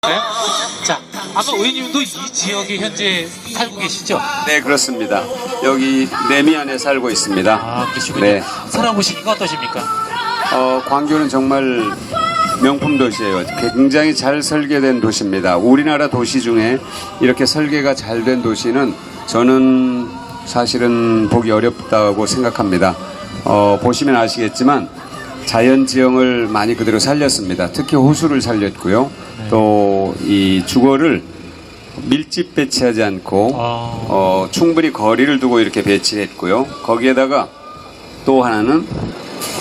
네? 자, 아마 의원님도 이 지역에 현재 살고 계시죠? 네, 그렇습니다. 여기 내미안에 살고 있습니다. 아, 그러시군요. 네. 살아보시니까 어떠십니까? 광교는 정말 명품 도시예요. 굉장히 잘 설계된 도시입니다. 우리나라 도시 중에 이렇게 설계가 잘 된 도시는 저는 사실은 보기 어렵다고 생각합니다. 보시면 아시겠지만 자연지형을 많이 그대로 살렸습니다. 특히 호수를 살렸고요. 또 이 주거를 밀집 배치하지 않고 충분히 거리를 두고 이렇게 배치했고요. 거기에다가 또 하나는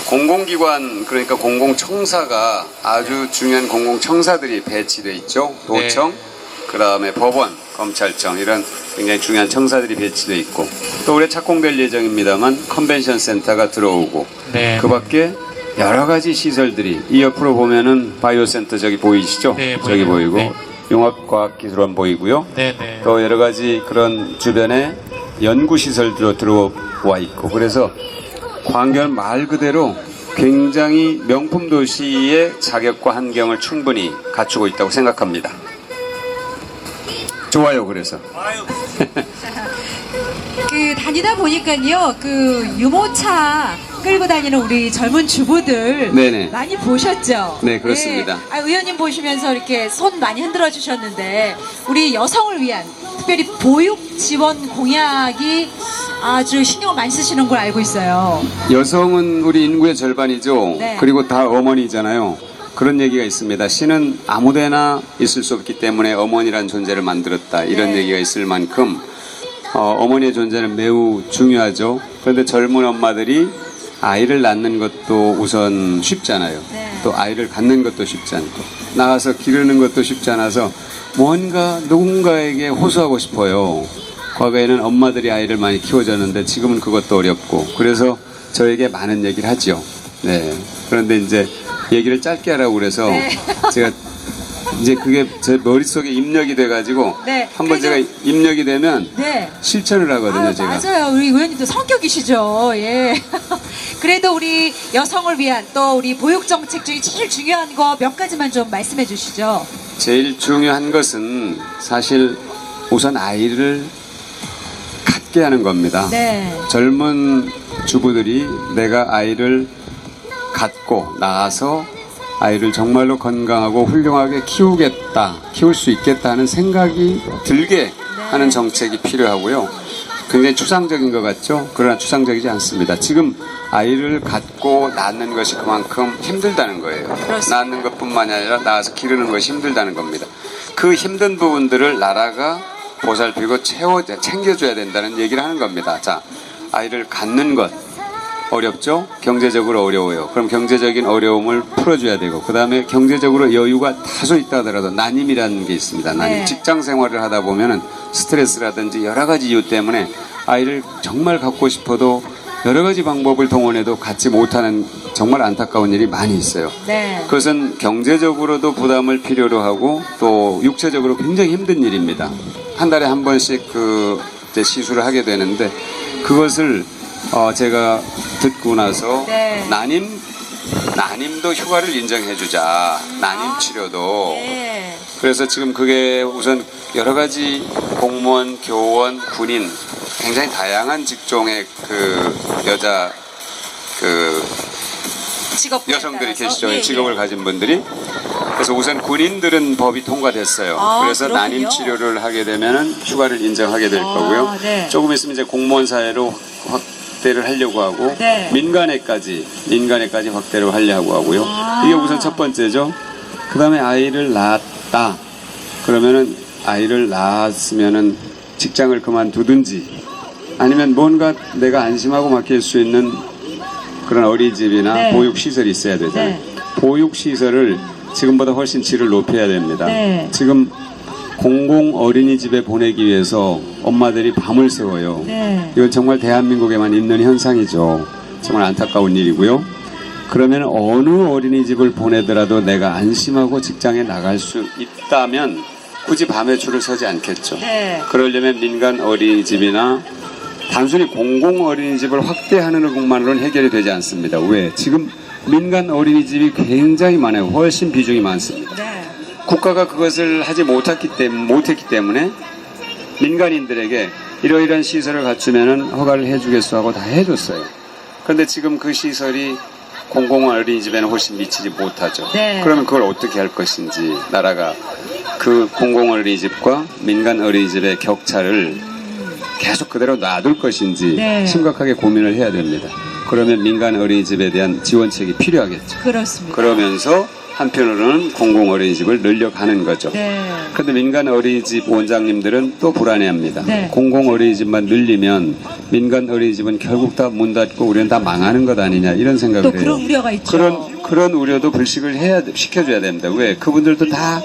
공공기관, 그러니까 공공청사가 아주 중요한 공공청사들이 배치되어 있죠. 도청, 그 다음에 법원, 검찰청, 이런 굉장히 중요한 청사들이 배치되어 있고, 또 올해 착공될 예정입니다만 컨벤션 센터가 들어오고, 네. 그 밖에 여러 가지 시설들이, 이 옆으로 보면은 바이오 센터 저기 보이시죠? 네, 저기 보이네요. 보이고, 네. 용합과학기술원 보이고요. 네, 네. 또 여러 가지 그런 주변에 연구시설도 들어와 있고, 그래서 광교는 말 그대로 굉장히 명품 도시의 자격과 환경을 충분히 갖추고 있다고 생각합니다. 좋아요, 그래서. 다니다 보니까요, 유모차 끌고 다니는 우리 젊은 주부들 네네. 많이 보셨죠? 네, 그렇습니다. 네. 의원님 보시면서 이렇게 손 많이 흔들어 주셨는데, 우리 여성을 위한 특별히 보육 지원 공약이 아주 신경을 많이 쓰시는 걸 알고 있어요. 여성은 우리 인구의 절반이죠. 네. 그리고 다 어머니잖아요. 그런 얘기가 있습니다. 신은 아무데나 있을 수 없기 때문에 어머니란 존재를 만들었다. 이런 네. 얘기가 있을 만큼 어머니의 존재는 매우 중요하죠. 그런데 젊은 엄마들이 아이를 낳는 것도 우선 쉽잖아요. 네. 또 아이를 갖는 것도 쉽지 않고, 나가서 기르는 것도 쉽지 않아서 뭔가 누군가에게 호소하고 싶어요. 과거에는 엄마들이 아이를 많이 키워줬는데 지금은 그것도 어렵고, 그래서 저에게 많은 얘기를 하죠. 네. 그런데 이제 얘기를 짧게 하라고 그래서 네. 제가 이제 그게 제 머릿속에 입력이 돼가지고 네. 한번 그래도- 제가 입력이 되면 네. 실천을 하거든요. 제가. 맞아요. 우리 의원님도 성격이시죠. 예. 그래도 우리 여성을 위한 또 우리 보육 정책 중에 제일 중요한 거 몇 가지만 좀 말씀해 주시죠. 제일 중요한 것은 사실 우선 아이를 갖게 하는 겁니다. 네. 젊은 주부들이 내가 아이를 갖고 낳아서 아이를 정말로 건강하고 훌륭하게 키울 수 있겠다 하는 생각이 들게 하는 정책이 필요하고요. 굉장히 추상적인 것 같죠? 그러나 추상적이지 않습니다. 지금 아이를 갖고 낳는 것이 그만큼 힘들다는 거예요. 그렇습니다. 낳는 것뿐만이 아니라 낳아서 기르는 것이 힘들다는 겁니다. 그 힘든 부분들을 나라가 보살피고 챙겨줘야 된다는 얘기를 하는 겁니다. 자, 아이를 갖는 것 어렵죠? 경제적으로 어려워요. 그럼 경제적인 어려움을 풀어줘야 되고, 그 다음에 경제적으로 여유가 다소 있다 하더라도 난임이라는 게 있습니다. 난임. 네. 직장 생활을 하다 보면은 스트레스라든지 여러 가지 이유 때문에 아이를 정말 갖고 싶어도 여러 가지 방법을 동원해도 갖지 못하는 정말 안타까운 일이 많이 있어요. 네. 그것은 경제적으로도 부담을 필요로 하고 또 육체적으로 굉장히 힘든 일입니다. 한 달에 한 번씩 이제 시술을 하게 되는데, 그것을 제가 듣고 나서 네. 난임도 휴가를 인정해주자. 난임 치료도. 네. 그래서 지금 그게 우선 여러 가지 공무원, 교원, 군인, 굉장히 다양한 직종의 여자 여성들이 계시죠. 예, 직업을 예. 가진 분들이. 그래서 우선 군인들은 법이 통과됐어요. 그래서 그렇군요. 난임 치료를 하게 되면은 휴가를 인정하게 될 거고요. 네. 조금 있으면 이제 공무원 사회로 확대를 하려고 하고, 네. 민간에까지 확대를 하려고 하고요. 이게 우선 첫 번째죠. 그 다음에 아이를 낳았다. 그러면은 아이를 낳았으면은 직장을 그만두든지, 아니면 뭔가 내가 안심하고 맡길 수 있는 그런 어린이집이나 네. 보육시설이 있어야 되잖아요. 네. 보육시설을 지금보다 훨씬 질을 높여야 됩니다. 네. 지금 공공 어린이집에 보내기 위해서 엄마들이 밤을 새워요. 네. 이건 정말 대한민국에만 있는 현상이죠. 정말 안타까운 일이고요. 그러면 어느 어린이집을 보내더라도 내가 안심하고 직장에 나갈 수 있다면 굳이 밤에 줄을 서지 않겠죠. 네. 그러려면 민간 어린이집이나 단순히 공공 어린이집을 확대하는 것만으로는 해결이 되지 않습니다. 왜? 지금 민간 어린이집이 굉장히 많아요. 훨씬 비중이 많습니다. 네. 국가가 그것을 하지 못했기 때문에 민간인들에게 이러이러한 시설을 갖추면은 허가를 해주겠소 하고 다 해줬어요. 그런데 지금 그 시설이 공공 어린이집에는 훨씬 미치지 못하죠. 네. 그러면 그걸 어떻게 할 것인지 나라가 그 공공 어린이집과 민간 어린이집의 격차를 계속 그대로 놔둘 것인지 네. 심각하게 고민을 해야 됩니다. 그러면 민간 어린이집에 대한 지원책이 필요하겠죠. 그렇습니다. 그러면서 한편으로는 공공 어린이집을 늘려가는 거죠. 네. 그런데 민간 어린이집 원장님들은 또 불안해합니다. 네. 공공 어린이집만 늘리면 민간 어린이집은 결국 다 문 닫고 우리는 다 망하는 것 아니냐 이런 생각을 또 해요. 그런 우려가 있죠. 그런 우려도 불식을 시켜줘야 됩니다. 왜? 그분들도 다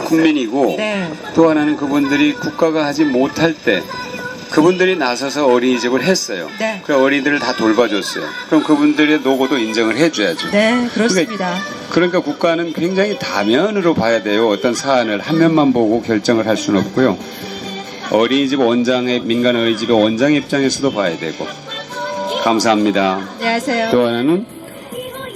국민이고 네. 또 하나는 그분들이 국가가 하지 못할 때 그분들이 나서서 어린이집을 했어요. 네. 그 어린이들을 다 돌봐줬어요. 그럼 그분들의 노고도 인정을 해줘야죠. 네, 그렇습니다. 그러니까 국가는 굉장히 다면으로 봐야 돼요. 어떤 사안을 한 면만 보고 결정을 할 수는 없고요. 어린이집 원장의 민간 어린이집의 원장 입장에서도 봐야 되고. 감사합니다. 안녕하세요. 또 하나는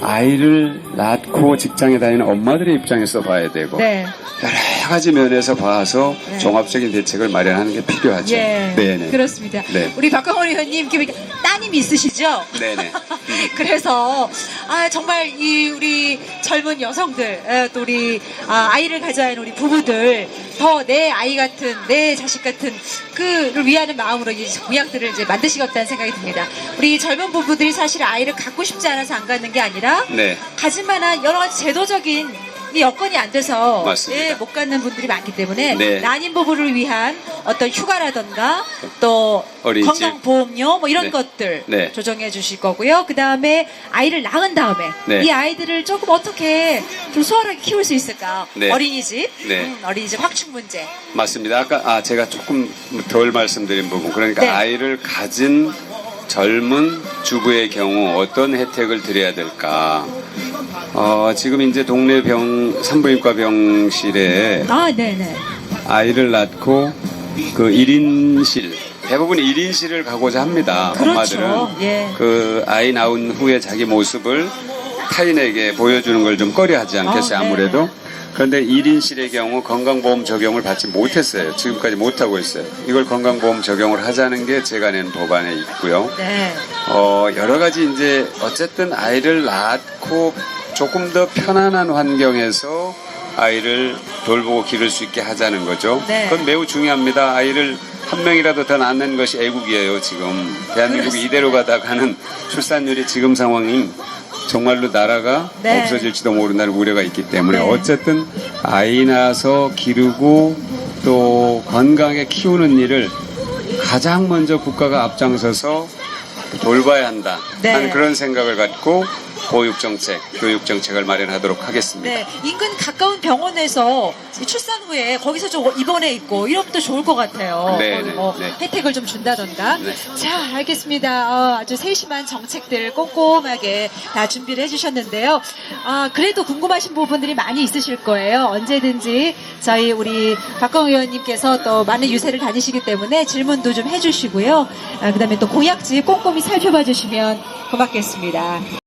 아이를 낳고 직장에 다니는 엄마들의 입장에서 봐야 되고 네. 여러 가지 면에서 봐서 네. 종합적인 대책을 마련하는 게 필요하죠. 예, 네네. 그렇습니다. 네. 우리 박광원 의원님 따님 있으시죠? 네네. 그래서 정말 이 우리 젊은 여성들 또 우리 아이를 가져야 하는 우리 부부들 더 내 아이 같은 내 자식 같은 그를 위하는 마음으로 이 공약들을 이제 만드시겠다는 생각이 듭니다. 우리 젊은 부부들이 사실 아이를 갖고 싶지 않아서 안 갖는 게 아니라 네. 가질 만한 여러 가지 제도적인 이 여건이 안 돼서 맞습니다. 못 갖는 분들이 많기 때문에 네. 난임 부부를 위한 어떤 휴가라던가 또 어린이집. 건강보험료 뭐 이런 네. 것들 네. 조정해 주실 거고요. 그 다음에 아이를 낳은 다음에 네. 이 아이들을 조금 어떻게 좀 수월하게 키울 수 있을까? 네. 어린이집, 네. 어린이집 확충 문제. 맞습니다. 아까 제가 조금 덜 말씀드린 부분 그러니까 네. 아이를 가진 젊은 주부의 경우 어떤 혜택을 드려야 될까? 지금 이제 동네 산부인과 병실에 네네. 아이를 낳고 그 1인실 대부분 1인실을 가고자 합니다. 그렇죠. 엄마들은 예. 그 아이 낳은 후에 자기 모습을 타인에게 보여주는 걸 좀 꺼려하지 않겠어요. 네. 아무래도. 그런데 1인실의 경우 건강보험 적용을 받지 못했어요. 지금까지 못하고 있어요. 이걸 건강보험 적용을 하자는 게 제가 낸 법안에 있고요. 네. 여러 가지 이제 어쨌든 아이를 낳고 조금 더 편안한 환경에서 아이를 돌보고 기를 수 있게 하자는 거죠. 네. 그건 매우 중요합니다. 아이를 한 명이라도 더 낳는 것이 애국이에요. 지금 대한민국이 이대로 가다가는 출산율이 지금 상황이 정말로 나라가 네. 없어질지도 모른다는 우려가 있기 때문에 네. 어쨌든 아이 낳아서 기르고 또 건강하게 키우는 일을 가장 먼저 국가가 앞장서서 돌봐야 한다 네. 하는 그런 생각을 갖고 보육정책, 교육정책을 마련하도록 하겠습니다. 네, 인근 가까운 병원에서 이 출산 후에 거기서 좀 입원해 있고 이러면 또 좋을 것 같아요. 네, 거기 네, 뭐 네. 혜택을 좀 준다던가. 네. 자, 알겠습니다. 아주 세심한 정책들 꼼꼼하게 다 준비를 해주셨는데요. 그래도 궁금하신 부분들이 많이 있으실 거예요. 언제든지 저희 우리 박광 의원님께서 또 많은 유세를 다니시기 때문에 질문도 좀 해주시고요. 그다음에 또 공약지 꼼꼼히 살펴봐 주시면 고맙겠습니다.